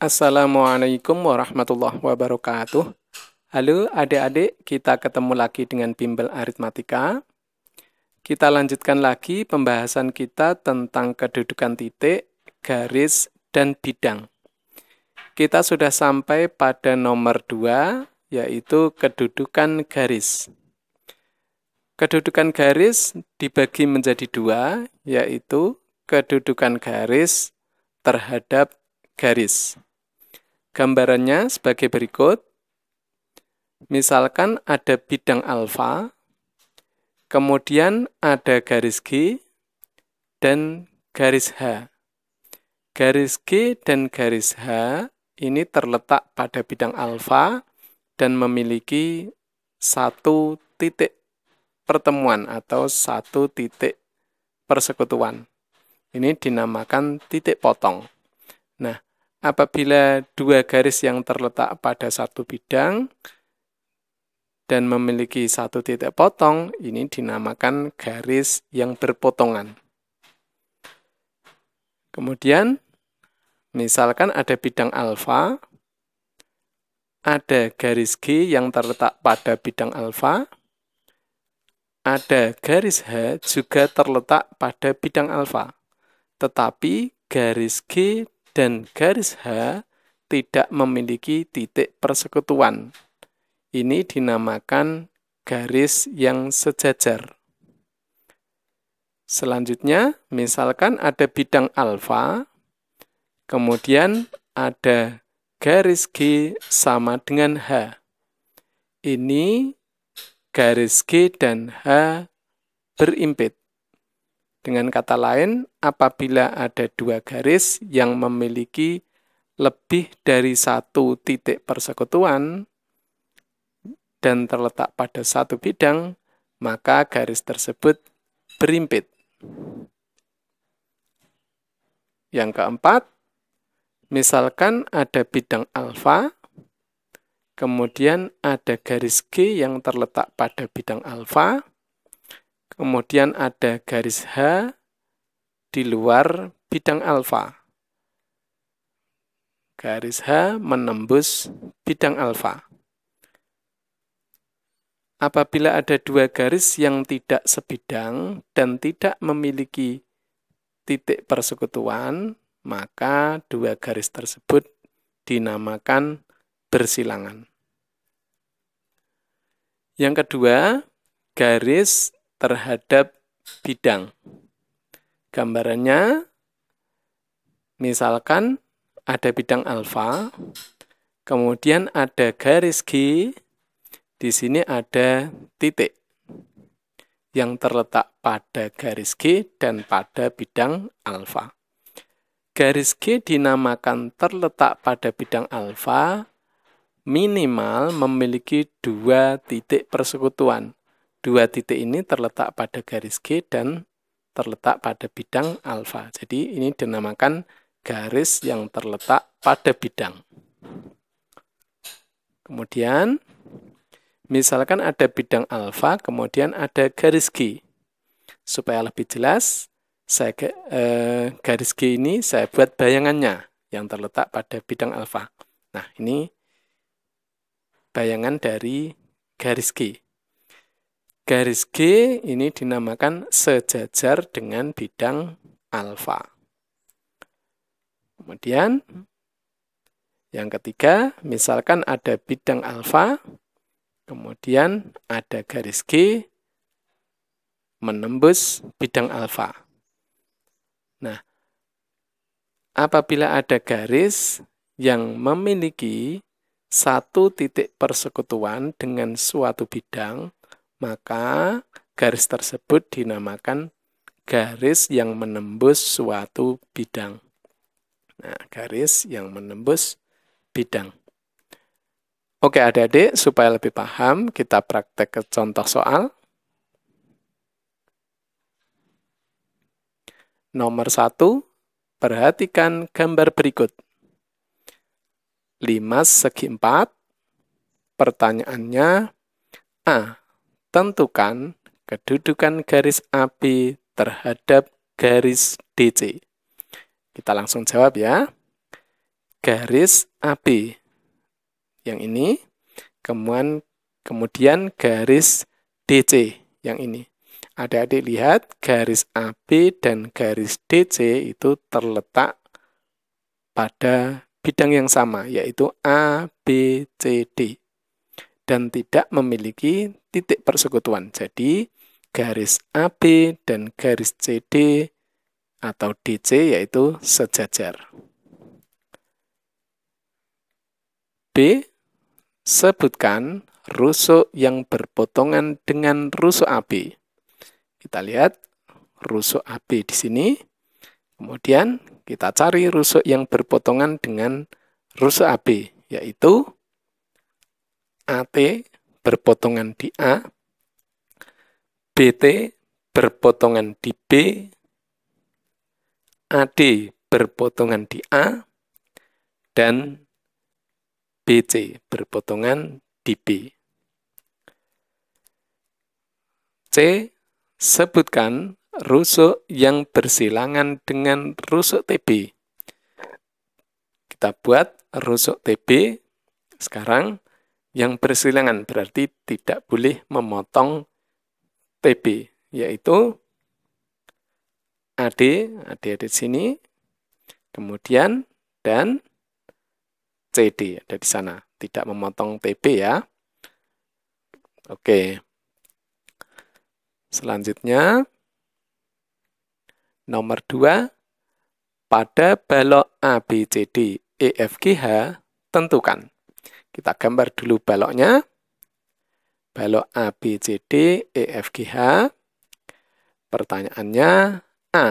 Assalamualaikum warahmatullahi wabarakatuh. Halo adik-adik, kita ketemu lagi dengan Bimbel Aritmatika. Kita lanjutkan lagi pembahasan kita tentang kedudukan titik, garis, dan bidang. Kita sudah sampai pada nomor 2, yaitu kedudukan garis. Kedudukan garis dibagi menjadi 2, yaitu kedudukan garis terhadap garis. Gambarannya sebagai berikut. Misalkan ada bidang alfa, kemudian ada garis G dan garis H. Garis G dan garis H ini terletak pada bidang alfa dan memiliki satu titik pertemuan atau satu titik persekutuan. Ini dinamakan titik potong. Nah, apabila dua garis yang terletak pada satu bidang dan memiliki satu titik potong, ini dinamakan garis yang berpotongan. Kemudian, misalkan ada bidang alfa, ada garis G yang terletak pada bidang alfa, ada garis H juga terletak pada bidang alfa. Tetapi garis G dan garis H tidak memiliki titik persekutuan. Ini dinamakan garis yang sejajar. Selanjutnya, misalkan ada bidang alfa, kemudian ada garis G sama dengan H. Ini garis G dan H berimpit. Dengan kata lain, apabila ada dua garis yang memiliki lebih dari satu titik persekutuan dan terletak pada satu bidang, maka garis tersebut berimpit. Yang keempat, misalkan ada bidang alfa, kemudian ada garis G yang terletak pada bidang alfa, kemudian ada garis H di luar bidang alfa. Garis H menembus bidang alfa. Apabila ada dua garis yang tidak sebidang dan tidak memiliki titik persekutuan, maka dua garis tersebut dinamakan bersilangan. Yang kedua, garis terhadap bidang. Gambarannya, misalkan ada bidang alfa, kemudian ada garis G, di sini ada titik yang terletak pada garis G dan pada bidang alfa. Garis G dinamakan terletak pada bidang alfa minimal memiliki dua titik persekutuan. Dua titik ini terletak pada garis G dan terletak pada bidang alfa. Jadi ini dinamakan garis yang terletak pada bidang. Kemudian, misalkan ada bidang alfa, kemudian ada garis G. Supaya lebih jelas, garis G ini saya buat bayangannya yang terletak pada bidang alfa. Nah, ini bayangan dari garis G. Garis G ini dinamakan sejajar dengan bidang alfa. Kemudian, yang ketiga, misalkan ada bidang alfa, kemudian ada garis G menembus bidang alfa. Nah, apabila ada garis yang memiliki satu titik persekutuan dengan suatu bidang, maka garis tersebut dinamakan garis yang menembus suatu bidang. Nah, garis yang menembus bidang. Oke adik-adik, supaya lebih paham, kita praktek ke contoh soal. Nomor 1, perhatikan gambar berikut. 5 segi 4, pertanyaannya A. Tentukan kedudukan garis AB terhadap garis DC. Kita langsung jawab ya. garis AB. Yang ini, kemudian garis DC yang ini. Adik-adik lihat garis AB dan garis DC itu terletak pada bidang yang sama, yaitu ABCD. Dan tidak memiliki titik persekutuan. Jadi, garis AB dan garis CD atau DC yaitu sejajar. B. Sebutkan rusuk yang berpotongan dengan rusuk AB. Kita lihat rusuk AB di sini. Kemudian kita cari rusuk yang berpotongan dengan rusuk AB, yaitu AT berpotongan di A, BT berpotongan di B, AD berpotongan di A, dan BC berpotongan di B. C. Sebutkan rusuk yang bersilangan dengan rusuk TB. Kita buat rusuk TB. Sekarang yang bersilangan berarti tidak boleh memotong TB, yaitu AD di sini, kemudian dan CD ada di sana, tidak memotong TB ya. Oke. Selanjutnya, nomor 2, pada balok ABCD EFGH tentukan. Kita gambar dulu baloknya. Balok ABCD EFGH. Pertanyaannya, A.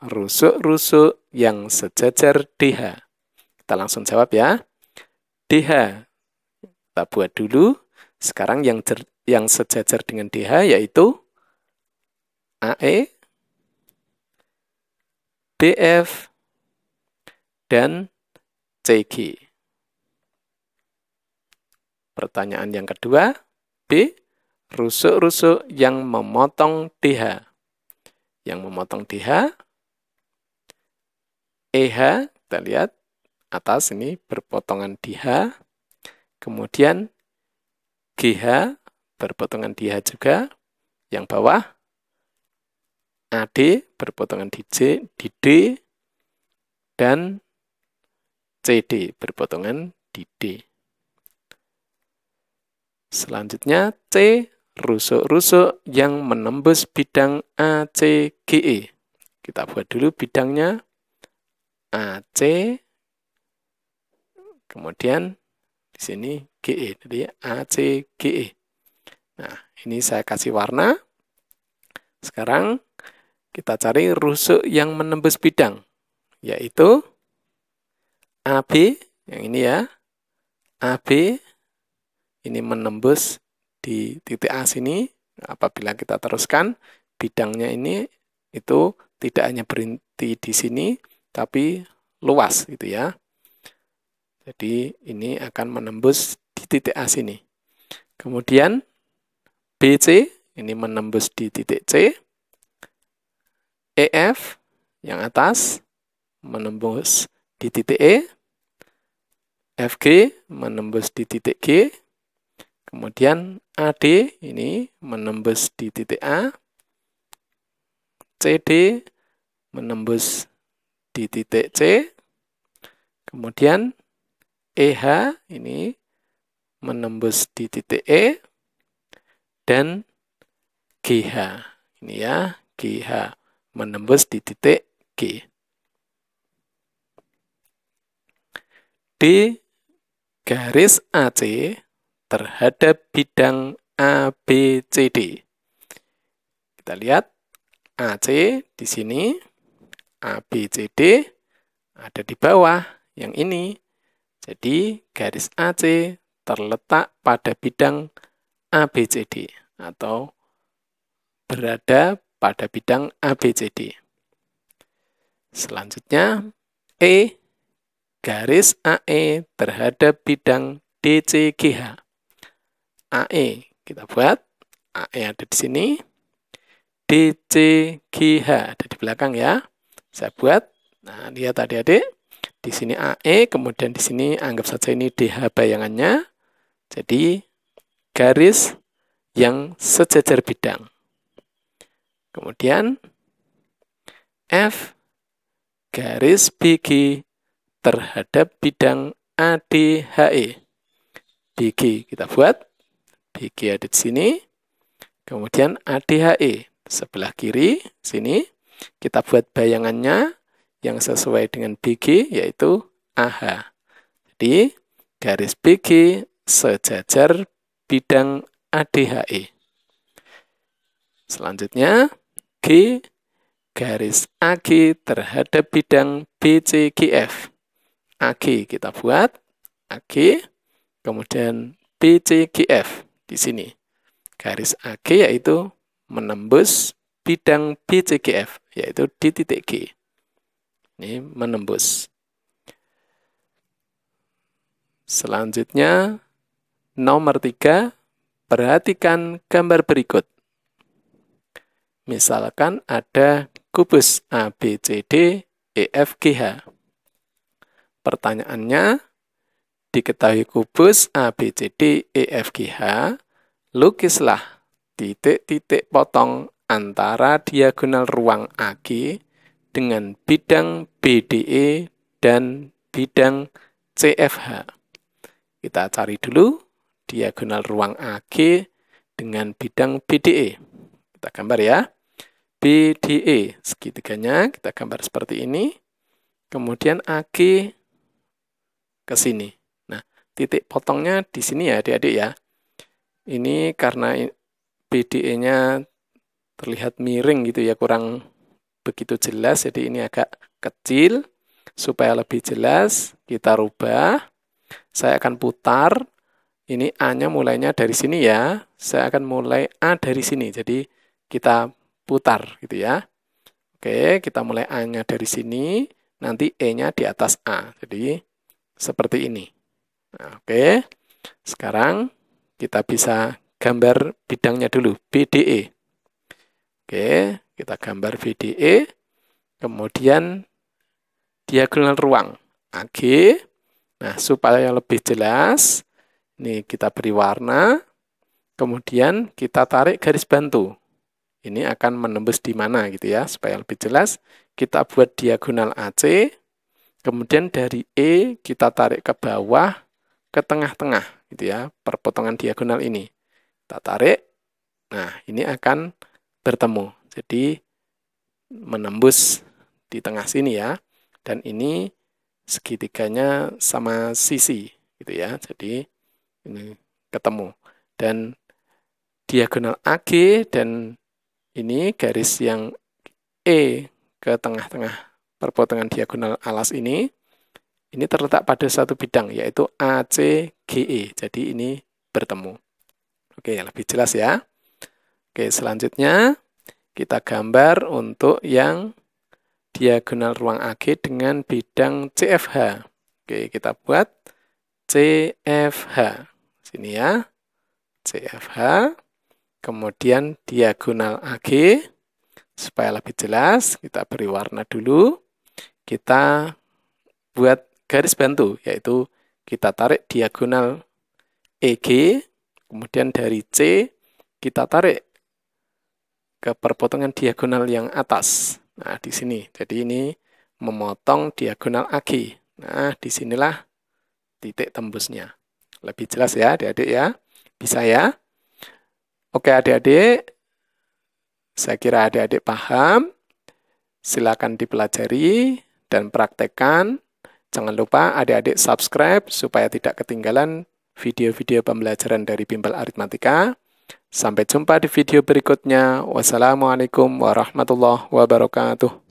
Rusuk-rusuk yang sejajar DH. Kita langsung jawab ya. DH kita buat dulu. Sekarang yang sejajar dengan DH yaitu AE, BF, dan CG. Pertanyaan yang kedua, B. Rusuk-rusuk yang memotong DH. Yang memotong DH, EH, kita lihat atas ini berpotongan DH, kemudian GH berpotongan DH juga, yang bawah AD berpotongan di D, dan CD berpotongan di D. Selanjutnya C. Rusuk-rusuk yang menembus bidang ACGE. Kita buat dulu bidangnya AC, kemudian di sini GE, jadi ACGE. Nah, ini saya kasih warna. Sekarang kita cari rusuk yang menembus bidang, yaitu AB, yang ini ya, AB, ini menembus di titik A sini. Apabila kita teruskan, bidangnya ini itu tidak hanya berhenti di sini, tapi luas gitu ya. Jadi ini akan menembus di titik A sini. Kemudian BC, ini menembus di titik C. EF, yang atas, menembus di titik E. FG, menembus di titik G. Kemudian AD ini menembus di titik A, CD menembus di titik C, kemudian EH ini menembus di titik E, dan GH ini ya, GH menembus di titik G. D garis AC terhadap bidang ABCD. Kita lihat AC di sini, ABCD ada di bawah yang ini. Jadi garis AC terletak pada bidang ABCD atau berada pada bidang ABCD. Selanjutnya E garis AE terhadap bidang DCGH. AE kita buat, AE ada di sini, DCGH ada di belakang ya. Saya buat, nah lihat adik-adik, Di sini AE, kemudian di sini anggap saja ini DH bayangannya. Jadi garis yang sejajar bidang. Kemudian F garis BG terhadap bidang ADHE. BG kita buat, BG ada di sini. Kemudian ADHE sebelah kiri sini kita buat bayangannya yang sesuai dengan BG, yaitu AH. Jadi, garis BG sejajar bidang ADHE. Selanjutnya, G garis AG terhadap bidang BCGF. AG kita buat, AG, kemudian BCGF di sini. Garis AG yaitu menembus bidang BCGF, yaitu di titik G. Ini menembus. Selanjutnya, nomor 3, perhatikan gambar berikut. Misalkan ada kubus ABCD, EFGH. Pertanyaannya, diketahui kubus ABCD, EFGH, lukislah titik-titik potong antara diagonal ruang AG dengan bidang BDE dan bidang CFH. Kita cari dulu diagonal ruang AG dengan bidang BDE. Kita gambar ya. BDE, segitiganya kita gambar seperti ini. Kemudian AG ke sini. Nah, titik potongnya di sini ya adik-adik ya. Ini karena BDE-nya terlihat miring gitu ya, kurang begitu jelas, jadi ini agak kecil. Supaya lebih jelas, kita rubah. Saya akan putar. Ini A-nya mulainya dari sini ya. Saya akan mulai A dari sini, jadi kita putar gitu ya. Oke, kita mulai A-nya dari sini, nanti E-nya di atas A. Jadi seperti ini. Nah, oke, sekarang kita bisa gambar bidangnya dulu, BDE. Oke, kita gambar BDE, kemudian diagonal ruang AG. Nah, supaya lebih jelas, ini kita beri warna, kemudian kita tarik garis bantu. Ini akan menembus di mana gitu ya, supaya lebih jelas. Kita buat diagonal AC, kemudian dari E kita tarik ke bawah, ke tengah-tengah gitu ya, perpotongan diagonal ini. Kita tarik, nah ini akan bertemu. Jadi menembus di tengah sini ya. Dan ini segitiganya sama sisi gitu ya. Jadi ini ketemu. Dan diagonal AG dan ini garis yang E ke tengah-tengah perpotongan diagonal alas ini terletak pada satu bidang, yaitu ACGE. Jadi ini bertemu. Oke, lebih jelas ya. Oke, selanjutnya kita gambar untuk yang diagonal ruang AG dengan bidang CFH. Oke, kita buat CFH. Sini ya, CFH. Kemudian diagonal AG. Supaya lebih jelas, kita beri warna dulu. Kita buat garis bantu, yaitu kita tarik diagonal EG, kemudian dari C kita tarik ke perpotongan diagonal yang atas. Nah, di sini. Jadi ini memotong diagonal AG. Nah, disinilah titik tembusnya. Lebih jelas ya, adik-adik ya. Bisa ya? Oke, adik-adik. Saya kira adik-adik paham. Silakan dipelajari dan praktekkan. Jangan lupa adik-adik subscribe supaya tidak ketinggalan video-video pembelajaran dari Bimbel Aritmatika. Sampai jumpa di video berikutnya. Wassalamualaikum warahmatullahi wabarakatuh.